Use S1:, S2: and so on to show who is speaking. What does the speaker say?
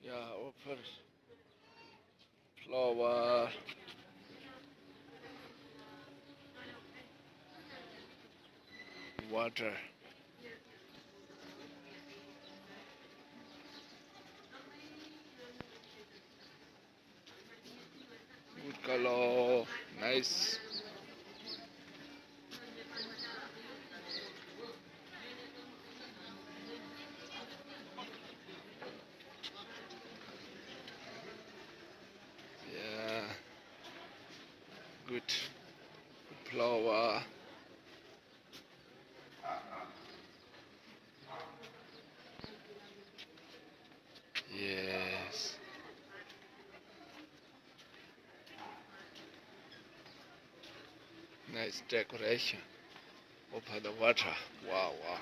S1: Yeah, open flower, water. Good color, nice. Yeah, good flower. Yes, nice decoration over the water. Wow, wow.